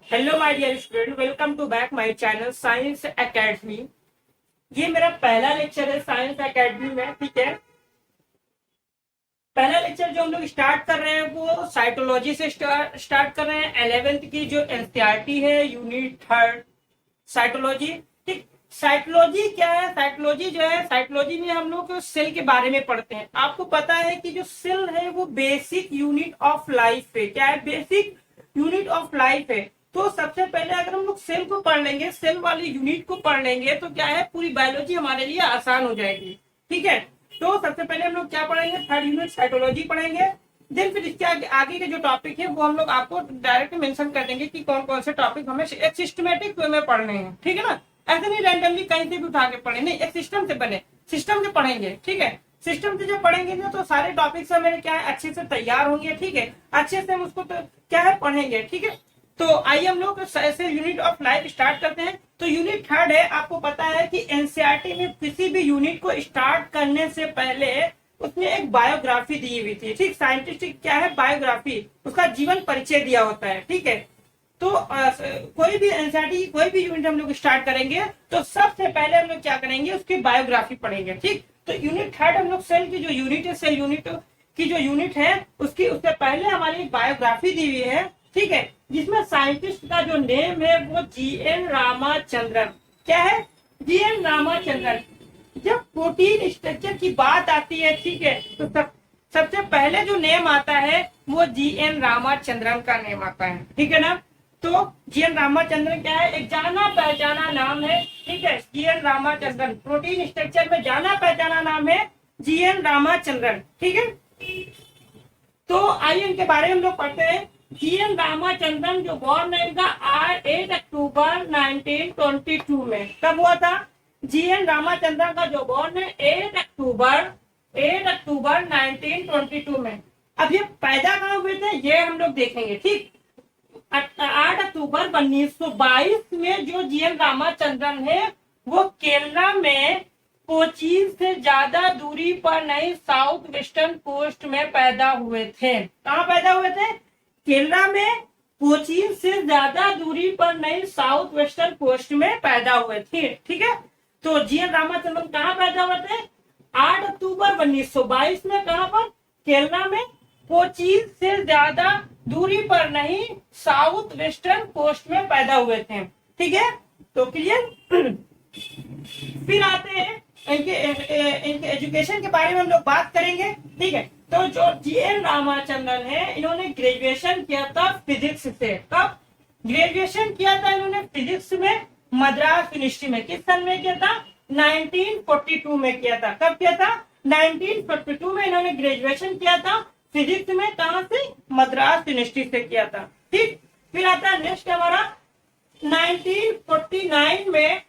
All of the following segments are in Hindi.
Hello my dear student, welcome to back my channel science academy. ये मेरा पहला लेक्चर है साइंस एकेडमी में। ठीक है, पहला लेक्चर जो हम लोग स्टार्ट कर रहे हैं वो साइटोलॉजी से स्टार्ट कर रहे हैं। 11th की जो एनसीईआरटी है, यूनिट थर्ड, साइटोलॉजी। ठीक, साइटोलॉजी क्या है? साइटोलॉजी जो है, साइटोलॉजी में हम लोग सेल के बारे में पढ़ते हैं। आपको पता है कि जो सेल है वो बेसिक यूनिट ऑफ लाइफ है। क्या है? बेसिक यूनिट ऑफ लाइफ है। तो सबसे पहले अगर हम लोग सेल को पढ़ लेंगे, सेल वाली यूनिट को पढ़ लेंगे, तो क्या है, पूरी बायोलॉजी हमारे लिए आसान हो जाएगी। ठीक है, तो सबसे पहले हम लोग क्या पढ़ेंगे? थर्ड यूनिट साइटोलॉजी पढ़ेंगे। देन फिर इसके आगे के जो टॉपिक है वो हम लोग आपको डायरेक्ट मेंशन कर देंगे कि कौन कौन से टॉपिक हमें एक सिस्टमेटिक वे में पढ़ने हैं। ठीक है ना, ऐसे नहीं रैंडमली कहीं से भी उठा के पढ़े, नहीं, एक सिस्टम से बने, सिस्टम से पढ़ेंगे। ठीक है, सिस्टम से जब पढ़ेंगे ना तो सारे टॉपिक्स हमें क्या है, अच्छे से तैयार होंगे। ठीक है, अच्छे से हम उसको तो क्या है, पढ़ेंगे। ठीक है, तो आइए हम लोग ऐसे यूनिट ऑफ लाइफ स्टार्ट करते हैं। तो यूनिट थर्ड है। आपको पता है कि एनसीईआरटी में किसी भी यूनिट को स्टार्ट करने से पहले उसमें एक बायोग्राफी दी हुई थी। ठीक, साइंटिस्ट क्या है, बायोग्राफी, उसका जीवन परिचय दिया होता है। ठीक है, तो कोई भी एनसीईआरटी कोई भी यूनिट हम लोग स्टार्ट करेंगे तो सबसे पहले हम लोग क्या करेंगे, उसकी बायोग्राफी पढ़ेंगे। ठीक, तो यूनिट थर्ड हम लोग सेल की जो यूनिट है, सेल यूनिट की जो यूनिट है उससे पहले हमारी बायोग्राफी दी हुई है। ठीक है, जिसमें साइंटिस्ट का जो नेम है वो जीएन रामाचंद्रन। क्या है? जीएन रामाचंद्रन। जब प्रोटीन स्ट्रक्चर की बात आती है, ठीक है, तो सबसे पहले जो नेम आता है वो जीएन रामाचंद्रन का नेम आता है। ठीक है ना, तो जीएन रामाचंद्रन क्या है, एक जाना पहचाना नाम है। ठीक है, जीएन रामाचंद्रन प्रोटीन स्ट्रक्चर में जाना पहचाना नाम है जीएन रामाचंद्रन। ठीक है, तो आइए इनके बारे में हम लोग पढ़ते हैं। जीएन रामाचंद्रन जो बॉर्न है इनका 8 अक्टूबर 1922 में। कब हुआ था? जीएन रामाचंद्रन का जो बॉर्न है 8 अक्टूबर 1922 में। अब ये पैदा कहाँ हुए थे ये हम लोग देखेंगे। ठीक, 8 अक्टूबर 1922 में जो जीएन रामाचंद्रन है वो केरला में कोचीन से ज्यादा दूरी पर नहीं, साउथ वेस्टर्न कोस्ट में पैदा हुए थे। कहाँ पैदा हुए थे? केरला में कोचीन से ज्यादा दूरी पर नहीं, साउथ वेस्टर्न कोस्ट में पैदा हुए थे। ठीक है, तो जीएन रामाचंद्रन कहाँ पैदा हुए थे? 8 अक्टूबर 1922 में। कहाँ पर? केरला में कोचीन से ज्यादा दूरी पर नहीं, साउथ वेस्टर्न कोस्ट में पैदा हुए थे। ठीक है, तो क्लियर। फिर आते हैं इनके एजुकेशन के बारे में हम लोग बात करेंगे। ठीक है, तो जो जीएन रामाचंद्रन है इन्होंने ग्रेजुएशन किया था फिजिक्स से। कब ग्रेजुएशन किया था इन्होंने? फिजिक्स में, मद्रास यूनिवर्सिटी में। किस सन में किया था? 1942 में किया था। कब किया था? 1942 में इन्होंने ग्रेजुएशन किया था फिजिक्स में। कहां से? मद्रास यूनिवर्सिटी से किया था। ठीक, फिर आता है नेक्स्ट हमारा 1949 में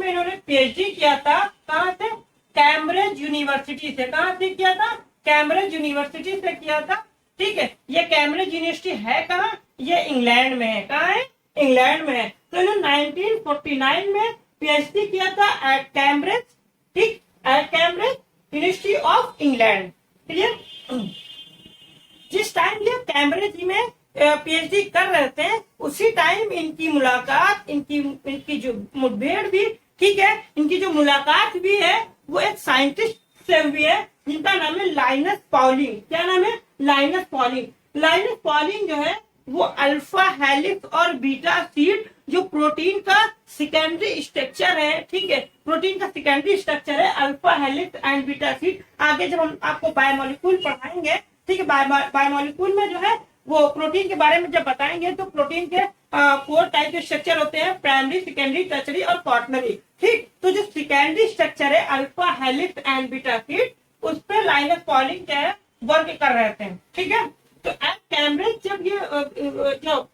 इन्होंने पीएचडी किया था। कहां से? कैम्ब्रिज यूनिवर्सिटी से। कहां से किया था? कैम्ब्रिज यूनिवर्सिटी से किया था। ठीक है, ये कैम्ब्रिज यूनिवर्सिटी है कहाँ? ये इंग्लैंड में है। कहाँ है? इंग्लैंड में है। तो इन्होंने 1949 में पीएचडी किया था एट कैम्ब्रिज। ठीक, at Cambridge University of England. Clear. जिस टाइम ये कैम्ब्रिज में पीएचडी कर रहे थे उसी टाइम इनकी मुलाकात, इनकी जो मुठभेड़ भी, ठीक है, इनकी जो मुलाकात भी है वो एक साइंटिस्ट से हुई है जिनका नाम है लाइनस पॉलिंग। क्या नाम है? Lines polling. लाइनस पॉलिंग जो है वो अल्फा हेलिक्स और बीटा शीट, जो प्रोटीन का सेकेंडरी स्ट्रक्चर है, ठीक है, प्रोटीन का सेकेंडरी स्ट्रक्चर है alpha helix and beta sheet. आगे जब हम आपको बायोमोलिक्यूल पढ़ाएंगे, ठीक है, बायोमोलिक्यूल में जो है वो प्रोटीन के बारे में जब बताएंगे तो प्रोटीन के 4 टाइप के स्ट्रक्चर होते हैं, प्राइमरी, सेकेंडरी, टर्शरी और क्वाटरनरी। ठीक, तो जो सेकेंडरी स्ट्रक्चर है alpha helix and beta sheet, उस पर लाइनस पॉलिंग क्या है, वर्क कर रहे थे। ठीक है, तो एट कैम्ब्रिज जब ये जो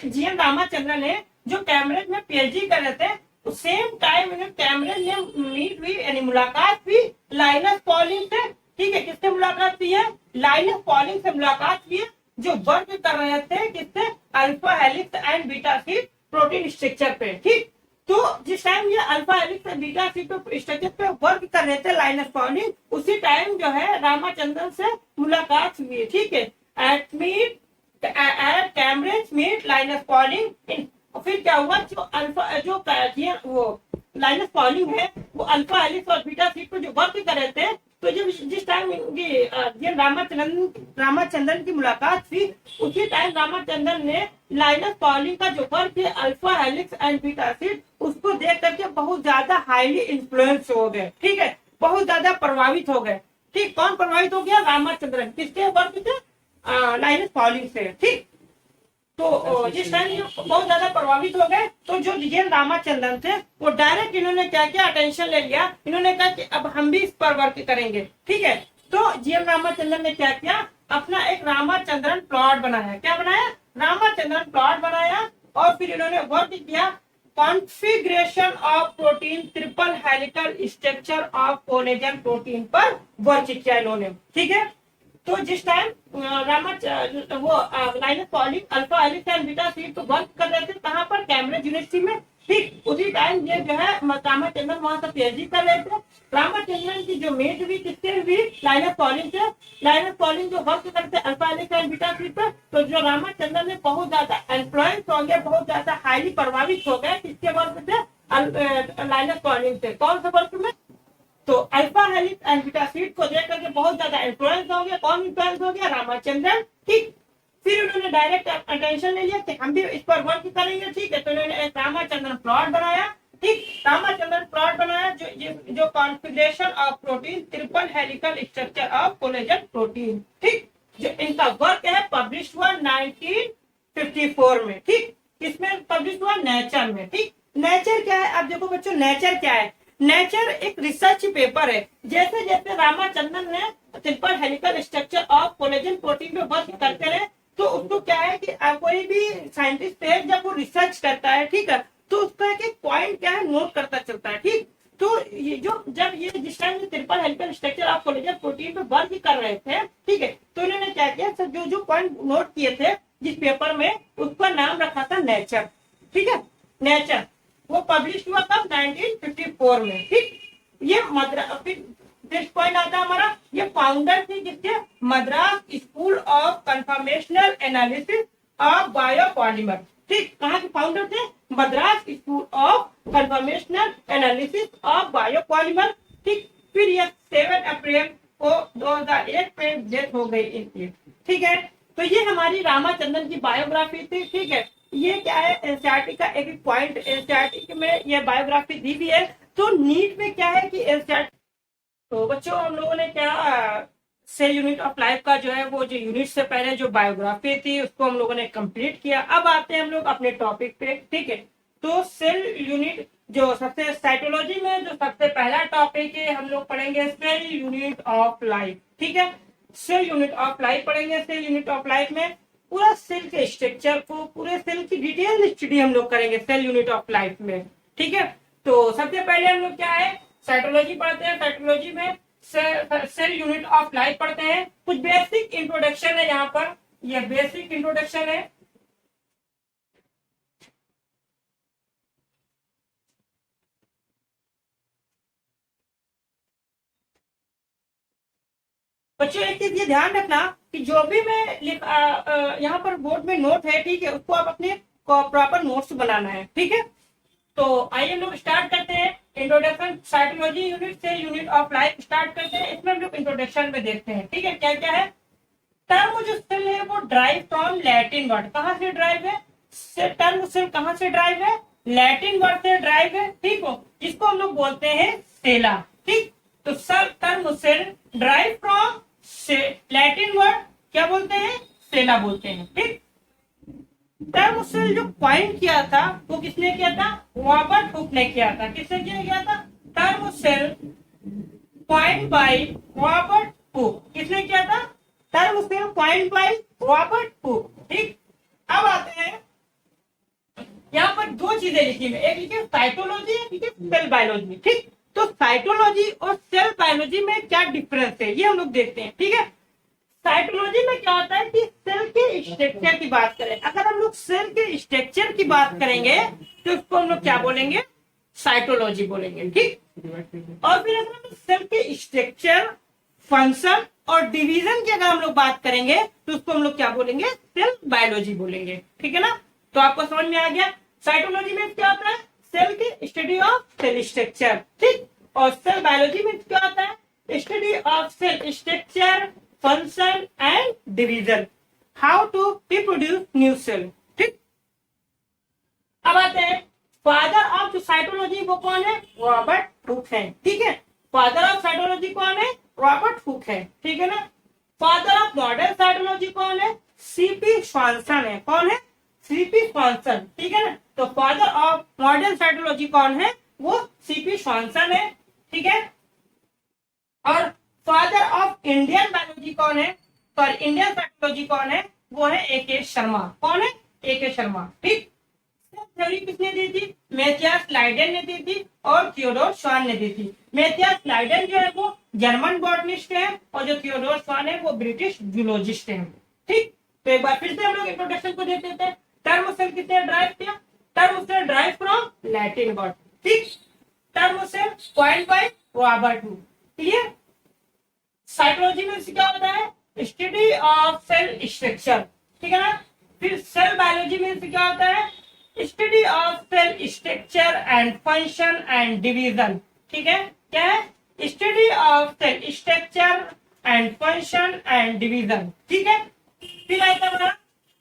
जीएन रामाचंद्रन है जो कैम्ब्रिज में पीएचडी कर रहे थे, तो सेम टाइम इन्हें कैम्ब्रिज में मीट हुई, यानी मुलाकात हुई लाइनस पॉलिंग से। ठीक है, किससे मुलाकात हुई है? लाइनस पॉलिंग से मुलाकात हुई है, जो वर्क कर रहे थे किससे? Alpha helix and beta sheet protein structure पे। ठीक, तो जिस टाइम ये alpha helix and beta sheet structure पे वर्क कर रहे थे लाइनस पॉलिंग, उसी टाइम जो है रामाचंद्रन से मुलाकात हुई है। ठीक है, at meet Cambridge meet Linus Pauling. फिर क्या हुआ, जो अल्फा जो वो लाइनस पॉलिंग है वो अल्फा हेलिक्स और बीटा शीट पर जो वर्क कर रहे थे, तो जब जिस टाइम ये रामाचंद्रन की मुलाकात थी, उसी टाइम रामाचंद्रन ने लाइनस पॉलिंग का जो वर्क है alpha helix and beta sheet, उसको देख करके बहुत ज्यादा हाईली इन्फ्लुएंस हो गए। ठीक है, बहुत ज्यादा प्रभावित हो गए। ठीक, कौन प्रभावित हो गया? रामाचंद्रन। किसके वर्क से? लाइनस पॉलिंग से। ठीक, तो जिस टाइम ये बहुत ज्यादा प्रभावित हो गए, तो जो जीएन रामाचंद्रन थे वो डायरेक्ट इन्होंने क्या किया, अटेंशन ले लिया। इन्होंने कहा कि अब हम भी इस पर वर्क करेंगे। ठीक है, तो जीएन रामाचंद्रन ने क्या किया, अपना एक रामाचंद्रन प्लॉट बनाया। क्या बनाया? रामाचंद्रन प्लॉट बनाया। और फिर इन्होंने वर्क किया configuration of protein triple helical structure of collagen protein पर वर्क किया इन्होंने। ठीक है, तो जिस टाइम वो Linus Pauling alpha helix and beta sheet तो वर्क कर रहे थे, कहां पर? कैम्ब्रिज यूनिवर्सिटी में। ठीक, उसी टाइम ये जो है रामाचंद्रन वहां से पीएचडी कर रहे थे। रामाचंद्रन की जो मेट हुई किससे हुई? लाइनस पॉलिंग से। लाइनस पॉलिंग जो वर्क करते alpha helix and beta sheet पर, तो जो रामाचंद्रन ने बहुत ज्यादा इन्फ्लुएंस हो गया, बहुत ज्यादा हाईली प्रभावित हो गए किसके वर्क से? लाइनस पॉलिंग से। कौन से वर्क में? तो alpha helix and beta sheet को देख करके बहुत ज्यादा इन्फ्लुएंस हो गया। कौन इन्फ्लुएंस हो गया? रामाचंद्रन। ठीक, फिर उन्होंने डायरेक्ट अटेंशन ले लिया कि हम भी इस पर वर्क करेंगे। ठीक है, तो उन्होंने एक रामाचंद्रन प्लॉट बनाया। ठीक, रामाचंद्रन प्लॉट बनाया जो configuration of protein triple helical structure of collagen protein. ठीक, जो इनका वर्क है पब्लिश हुआ 1954 में। ठीक, किसमें पब्लिश हुआ? नेचर में। ठीक, नेचर क्या है? अब देखो बच्चों, नेचर क्या है? नेचर एक रिसर्च पेपर है। जैसे जैसे रामाचंद्रन ने triple helical structure of collagen protein पे वर्क करते रहे, तो उसको क्या है कि कोई भी साइंटिस्ट है जब वो रिसर्च करता है, ठीक है, तो उसका एक पॉइंट क्या है, नोट करता चलता है। ठीक, तो ये जो जब ये जिस time triple helical structure of collagen protein पे वर्क कर रहे थे, ठीक है, तो इन्होंने क्या किया, जो जो पॉइंट नोट किए थे जिस पेपर में, उसका नाम रखा था नेचर। ठीक है, नेचर। वो पब्लिश हुआ कब? 1954 में। ठीक, ये मद्रास, नेक्स्ट पॉइंट आता है हमारा, ये फाउंडर थे किसके? Madras school of conformational analysis of biopolymer. ठीक, कहाँ के फाउंडर थे? Madras school of conformational analysis of biopolymer. ठीक, फिर ये 7 अप्रैल को 2001 में डेथ हो गई इनकी। ठीक है, तो ये हमारी रामाचंद्रन की बायोग्राफी थी। ठीक है, ये क्या है, एनसीईआरटी का एक पॉइंट, एनसीईआरटी में ये बायोग्राफी दी भी है। तो नीट में क्या है कि एनसीईआरटी, तो बच्चों हम लोगों ने क्या, सेल यूनिट ऑफ लाइफ का जो है वो जो यूनिट से पहले जो बायोग्राफी थी उसको हम लोगों ने कंप्लीट किया। अब आते हैं हम लोग अपने टॉपिक पे। ठीक है, तो सेल यूनिट जो सबसे साइटोलॉजी में जो सबसे पहला टॉपिक है, हम लोग पढ़ेंगे सेल यूनिट ऑफ लाइफ। ठीक है, सेल यूनिट ऑफ लाइफ पढ़ेंगे। सेल यूनिट ऑफ लाइफ में पूरा सेल के स्ट्रक्चर को, पूरे सेल की डिटेल स्टडी हम लोग करेंगे सेल यूनिट ऑफ लाइफ में। ठीक है, तो सबसे पहले हम लोग क्या है, साइटोलॉजी पढ़ते हैं। साइटोलॉजी में सेल यूनिट ऑफ लाइफ पढ़ते हैं। कुछ बेसिक इंट्रोडक्शन है यहाँ पर, ये बेसिक इंट्रोडक्शन है। बच्चों एक चीज ये ध्यान रखना कि जो भी मैं यहाँ पर बोर्ड में नोट है, ठीक है, उसको आप अपने प्रॉपर नोट्स बनाना है। ठीक है, तो आइए हम लोग स्टार्ट करते हैं। इंट्रोडक्शन साइटोलॉजी यूनिट से यूनिट ऑफ लाइफ स्टार्ट करते हैं। इसमें हम लोग इंट्रोडक्शन में देखते हैं। ठीक है, क्या क्या है। टर्म जो सेल है वो ड्राइव फ्रॉम लैटिन वर्ड। कहाँ से ड्राइव है? टर्म सेल कहाँ से ड्राइव है? लैटिन वर्ड से ड्राइव है। ठीक हो, जिसको हम लोग बोलते हैं सेला। ठीक, तो term cell drive from Latin word क्या बोलते हैं? सेला बोलते हैं। ठीक, टर्म सेल जो पॉइंट किया था वो किसने किया था? रॉबर्ट हुक ने किया था। किसने किया गया था? Term cell point by Robert hook. किसने किया था? Term cell point by Robert hook. ठीक, अब आते हैं यहाँ पर दो चीजें लिखी है, एक लिखी साइटोलॉजी, एक लिखी सेल बायोलॉजी। ठीक, तो साइटोलॉजी और सेल बायोलॉजी में क्या डिफरेंस है ये हम लोग देखते हैं। ठीक है, साइटोलॉजी में क्या होता है कि सेल के स्ट्रक्चर की बात करें। अगर हम लोग सेल के स्ट्रक्चर की बात करेंगे तो उसको हम लोग क्या बोलेंगे? साइटोलॉजी बोलेंगे। ठीक, और फिर अगर हम सेल के स्ट्रक्चर, फंक्शन और डिवीजन की अगर हम लोग बात करेंगे तो उसको हम लोग क्या बोलेंगे, सेल बायोलॉजी बोलेंगे, ठीक है ना। तो आपको समझ में आ गया साइटोलॉजी में क्या होता है, सेल की स्टडी ऑफ सेल स्ट्रक्चर, ठीक। और सेल बायोलॉजी में क्या होता है, study of cell structure, function and division, how to reproduce new cell, ठीक। अब आते हैं फादर ऑफ साइटोलॉजी, वो कौन है, रॉबर्ट हुक है, ठीक है। फादर ऑफ साइटोलॉजी कौन है, रॉबर्ट हुक है, ठीक है ना। फादर ऑफ मॉडर्न साइटोलॉजी कौन है, सीपी स्वानसन है, कौन है, सीपी स्वानसन, ठीक है ना। तो फादर ऑफ मॉडर्न साइटोलॉजी कौन है, वो सीपी स्वानसन है, ठीक है। और फादर ऑफ इंडियन बायोलॉजी कौन है, पर इंडियन साइटोलॉजी कौन है, वो है ए.के. शर्मा, कौन है, ए.के. शर्मा, ठीक। थ्योरी किसने दी थी, मैथियास लाइडेन ने दी थी और थियोडोर श्वान ने दी थी। मैथियास लाइडेन जो है वो जर्मन बॉटनिस्ट है और जो थियोडोर श्वान है वो ब्रिटिश जूलॉजिस्ट है, ठीक। तो एक बार फिर से हम लोग इंट्रोडक्शन को देख लेते हैं। टर्म सेल किसने ड्राइव किया, term cell drive from Latin word, ठीक। Term cell coined by Robert Hooke, clear. Psychology में क्या होता है, स्टडी ऑफ सेल स्ट्रक्चर, ठीक है ना। फिर सेल बायोलॉजी में क्या होता है, study of cell structure and function and division, ठीक है। क्या है, study of cell structure and function and division, ठीक है। फिर आता है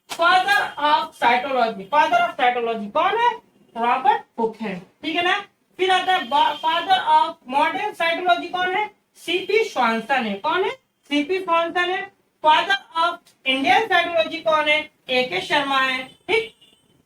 father of cytology, father of cytology कौन है, रॉबर्ट हुक है, ठीक है ना। फिर आता है फादर ऑफ मॉडर्न साइटोलॉजी कौन है, सीपी स्वानसन है, कौन है, सीपी स्वानसन है। फादर ऑफ इंडियन साइटोलॉजी कौन है, ए.के. शर्मा है, ठीक।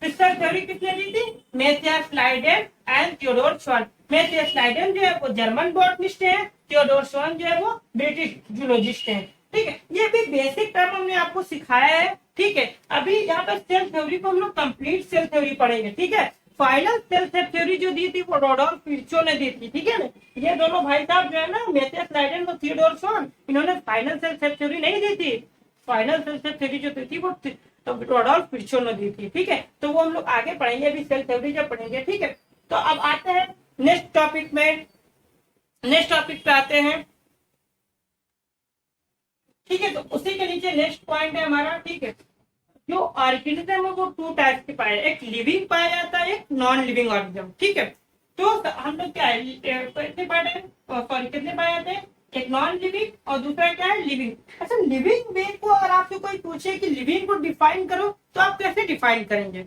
फिशर थ्योरी किसने दी थी, मैथियास लाइडेन एंड थियोडोर श्वान। मैथियास लाइडेन जो है वो जर्मन बॉटनिस्ट है, थियोडोर श्वान जो है वो ब्रिटिश जूलॉजिस्ट है, ठीक है। ये भी बेसिक टर्म हमने आपको सिखाया है, ठीक है। अभी यहाँ पे सेल थ्योरी को हम लोग कंप्लीट सेल थ्योरी पढ़ेंगे, ठीक है। फाइनल सेल थ्योरी जो दी थी वो रोडोल्फ विर्चो ने दी थी, ठीक है ना। ये दोनों भाई साहब जो है ना, मैथियास लाइडेन और थियोडोर श्वान, इन्होंने फाइनल सेल थ्योरी नहीं दी थी। फाइनल सेल थ्योरी जो दी थी वो तो रोडोल्फ विर्चो ने दी थी, ठीक है। तो वो हम लोग आगे पढ़ेंगे, अभी सेल थ्योरी जब पढ़ेंगे, ठीक है। तो अब आते हैं नेक्स्ट टॉपिक में, नेक्स्ट टॉपिक पे आते हैं, ठीक है। तो उसी के नीचे नेक्स्ट पॉइंट है हमारा, ठीक है। जो ऑर्गेनिज्म है वो टू टाइप के पाए, एक लिविंग पाया जाता है, एक नॉन लिविंग ऑर्गेनिज्म, ठीक है। तो हम लोग क्या है, कितने पाए जाते हैं, कितने पाए जाते हैं, एक नॉन लिविंग और दूसरा क्या है, लिविंग। अच्छा, लिविंग बीइंग को अगर आपसे कोई पूछे कि लिविंग को डिफाइन करो तो आप कैसे डिफाइन करेंगे,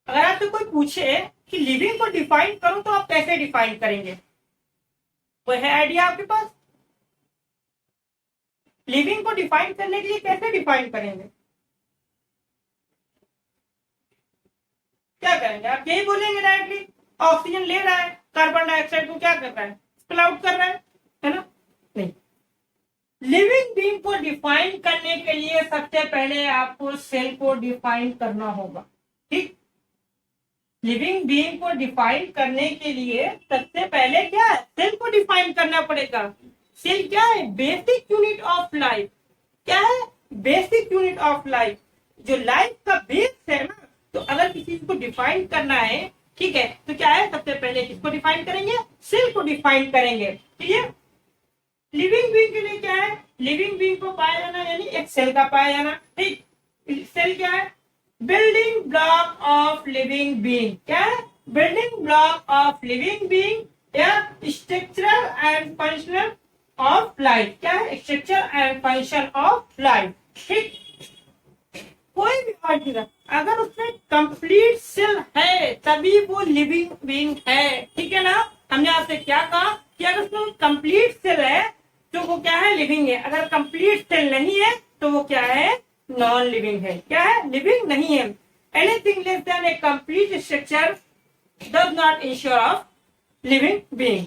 अगर आपसे कोई पूछे कि लिविंग को डिफाइन करो तो आप कैसे डिफाइन करेंगे, कोई है आइडिया आपके पास, लिविंग को डिफाइन करने के लिए कैसे डिफाइन करेंगे, क्या करेंगे आप, यही बोलेंगे डायरेक्टली, ऑक्सीजन ले रहा है, कार्बन डाइऑक्साइड को क्या कर रहा है, स्पिल आउट कर रहा है ना, नहीं। लिविंग बीइंग को डिफाइन करने के लिए सबसे पहले आपको सेल को डिफाइन करना होगा, ठीक। लिविंग बीइंग को डिफाइन करने के लिए सबसे पहले क्या है, सेल को डिफाइन करना पड़ेगा। सेल क्या है, बेसिक यूनिट ऑफ लाइफ, क्या है, बेसिक यूनिट ऑफ लाइफ, जो लाइफ का बेस है ना। तो अगर किसी चीज को डिफाइन करना है, ठीक है, तो क्या है, सबसे पहले किसको डिफाइन करेंगे, सेल को डिफाइन करेंगे, ठीक है। लिविंग बीइंग के लिए क्या है, लिविंग बीइंग को पाया जाना यानी एक सेल का पाया जाना, ठीक। सेल क्या है, building block of living being, क्या है, building block of living being या structural and functional of life, क्या है, structure and function of life, ठीक। कोई भी ऑर्गेनिज्म अगर उसमें कंप्लीट सेल है तभी वो लिविंग बीइंग है, ठीक है ना। हमने आपसे क्या कहा कि अगर उसमें कंप्लीट सेल है तो वो क्या है, लिविंग है, अगर कंप्लीट सेल नहीं है तो वो क्या है, नॉन लिविंग है, क्या है, लिविंग नहीं है। Anything less than A complete structure does not ensure of living being,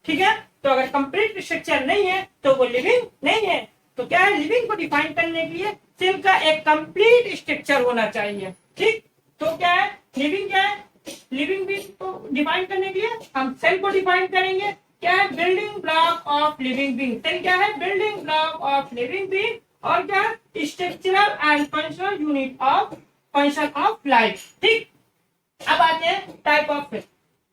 ठीक है। तो अगर कंप्लीट स्ट्रक्चर नहीं है तो वो लिविंग नहीं है। तो क्या है, लिविंग को डिफाइन करने के लिए सेल का एक कंप्लीट स्ट्रक्चर होना चाहिए, ठीक। तो क्या है, लिविंग क्या है, लिविंग बीइंग को डिफाइन करने के लिए हम सेल को डिफाइन करेंगे, क्या है, building block of living being, cell क्या है, building block of living being, और क्या है, structural and functional unit of function of life, ठीक। अब आते हैं टाइप ऑफ सेल।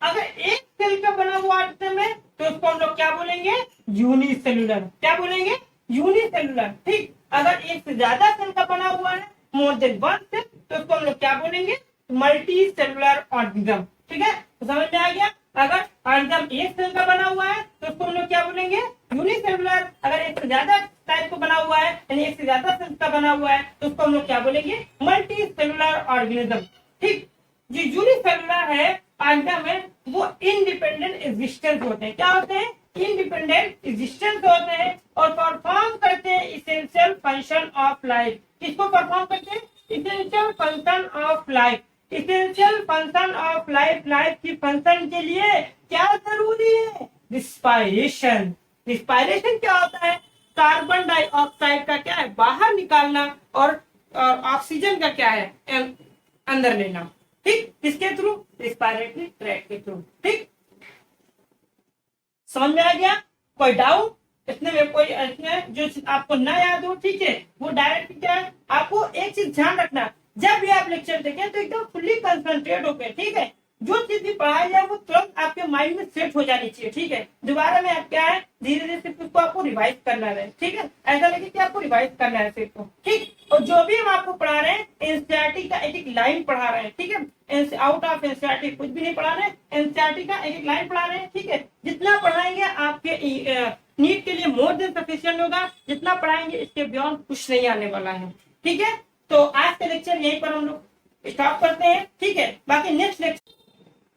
अगर एक सेल का बना हुआ आइटम है तो उसको हम लोग क्या बोलेंगे, यूनिसेलुलर। क्या बोलेंगे, यूनिसेलुलर। ठीक, अगर एक से ज्यादा सेल का बना हुआ है, मोर देन वन सेल, तो उसको हम लोग क्या बोलेंगे, मल्टी सेलुलर ऑर्गेनिज्म। ठीक है, तो समझ में आ गया। अगर ऑर्गेनिज्म एक सेल का बना हुआ है तो उसको हम लोग क्या बोलेंगे, यूनिसेलुलर। अगर एक से ज्यादा टाइप का बना हुआ है, यानी एक से ज्यादा सेल का बना हुआ है, तो उसको हम लोग क्या बोलेंगे, मल्टी सेलुलर ऑर्गेनिज्म। ठीक, जो यूनिसेलुलर है ऑर्गेनिज्म है, वो इंडिपेंडेंट एग्जिस्टेंस होते हैं। क्या होते हैं, इंडिपेंडेंट एग्जिस्टेंस होते हैं और परफॉर्म करते हैं इसेंशियल फंक्शन ऑफ लाइफ। किसको परफॉर्म करते हैं, essential function of life. Essential function of life, life की फंक्शन के लिए क्या जरूरी है, रिस्पायरेशन। रिस्पायरेशन क्या होता है, कार्बन डाइऑक्साइड का क्या है, बाहर निकालना, और ऑक्सीजन का क्या है, अंदर लेना। ठीक, किसके थ्रू, रिस्पायरेटरी ट्रैक के थ्रू। ठीक, समझ में आ गया, कोई डाउट इसमें में, कोई इसमें जो आपको ना याद हो, ठीक है, वो डायरेक्ट क्या है, आपको एक चीज ध्यान रखना, जब भी आप लेक्चर देखें तो एकदम फुल्ली कंसंट्रेट होकर, ठीक है, जो चीज भी पढ़ाई जाए वो तुरंत आपके माइंड में सेट हो जानी चाहिए। ठीक है, दोबारा में आप क्या है, धीरे धीरे सिर्फ उसको आपको रिवाइज करना है। ठीक है, ऐसा लगे कि आपको रिवाइज करना है सिर्फ को। ठीक, और जो भी हम आपको पढ़ा रहे हैं, एनसीईआरटी का एक एक लाइन पढ़ा रहे हैं। ठीक है, आउट ऑफ एनसीईआरटी कुछ भी नहीं पढ़ा रहे हैं, एनसीईआरटी का एक एक लाइन पढ़ा रहे हैं। ठीक है, जितना पढ़ाएंगे आपके नीट के लिए मोर देन सफिशिएंट होगा, जितना पढ़ाएंगे इसके बियॉन्ड कुछ नहीं आने वाला है। ठीक है, तो आज का लेक्चर यहीं पर हम लोग स्टॉप करते हैं। ठीक है, बाकी नेक्स्ट लेक्चर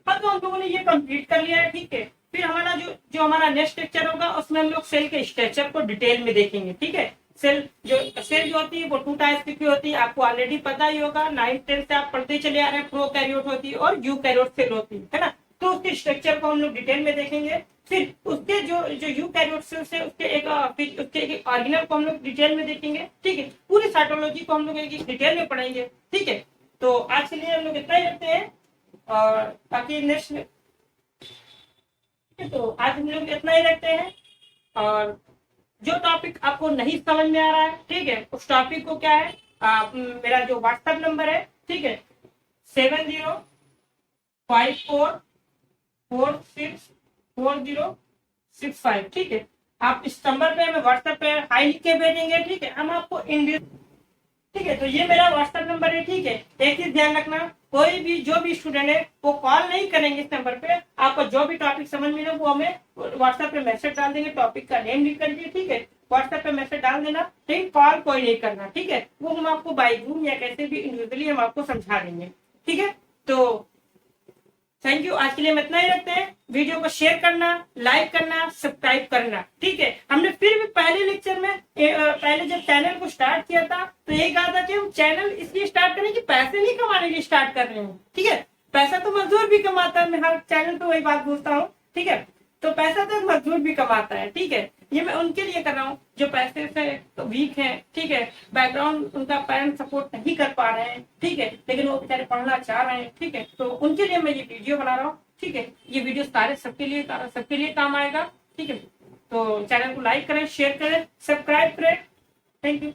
तो हम लोगों ने ये कंप्लीट कर लिया है। ठीक है, फिर हमारा जो हमारा नेक्स्ट लेक्चर होगा उसमें हम लोग सेल के स्ट्रक्चर को डिटेल में देखेंगे। ठीक है, सेल जो होती है वो 2 टाइप्स की होती है, आपको ऑलरेडी पता ही होगा, 9th-10th से आप पढ़ते चले आ रहे हैं। प्रोकैरियोट होती है और यूकैरियोट सेल होती है ना, तो उसके स्ट्रक्चर को हम लोग डिटेल में देखेंगे। फिर उसके जो यूकैरियोट सेल से उसके एक ऑर्गेनल को हम लोग डिटेल में देखेंगे। ठीक है, पूरी साइटोलॉजी को हम लोग एक डिटेल में पढ़ेंगे। ठीक है, तो आज के लिए हम लोग इतना ही रखते हैं, और बाकी नेक्स्ट, तो आज हम लोग इतना ही रखते हैं। और जो टॉपिक आपको नहीं समझ में आ रहा है, ठीक है, उस टॉपिक को क्या है, मेरा जो व्हाट्सएप नंबर है, ठीक है, 7054464065। ठीक है, आप इस नंबर पे हमें व्हाट्सएप पे हाई लिख के भेजेंगे। ठीक है, हम आपको ठीक है, तो ये मेरा व्हाट्सएप नंबर है। ठीक है, एक चीज ध्यान रखना, कोई भी जो भी स्टूडेंट है वो कॉल नहीं करेंगे इस नंबर पे। आपको जो भी टॉपिक समझ में वो हमें व्हाट्सएप पे मैसेज डाल देंगे, टॉपिक का नेम लिख करके। ठीक है, व्हाट्सएप पे मैसेज डाल देना, लेकिन कॉल कोई नहीं करना। ठीक है, वो हम आपको बाय जूम या कैसे भी इंडिविजुअली हम आपको समझा देंगे। ठीक है, तो थैंक यू, आज के लिए हम इतना ही रखते हैं। वीडियो को शेयर करना, लाइक करना, सब्सक्राइब करना। ठीक है, हमने फिर भी पहले लेक्चर में पहले जब चैनल को स्टार्ट किया था तो ये कहा था कि हम चैनल इसलिए स्टार्ट करें कि पैसे नहीं कमाने के लिए स्टार्ट कर रहे हैं। ठीक है, पैसा तो मजदूर भी कमाता है, मैं हर चैनल पे वही बात बोलता हूँ। ठीक है, तो पैसा तो मजदूर भी कमाता है। ठीक है, ये मैं उनके लिए कर रहा हूँ जो पैसे से तो वीक है। ठीक है, बैकग्राउंड उनका पेरेंट्स सपोर्ट नहीं कर पा रहे हैं। ठीक है, लेकिन वो बेचारे पढ़ना चाह रहे हैं। ठीक है, तो उनके लिए मैं ये वीडियो बना रहा हूँ। ठीक है, ये वीडियो सारे सबके लिए काम आएगा। ठीक है, तो चैनल को लाइक करें, शेयर करें, सब्सक्राइब करें। Thank you.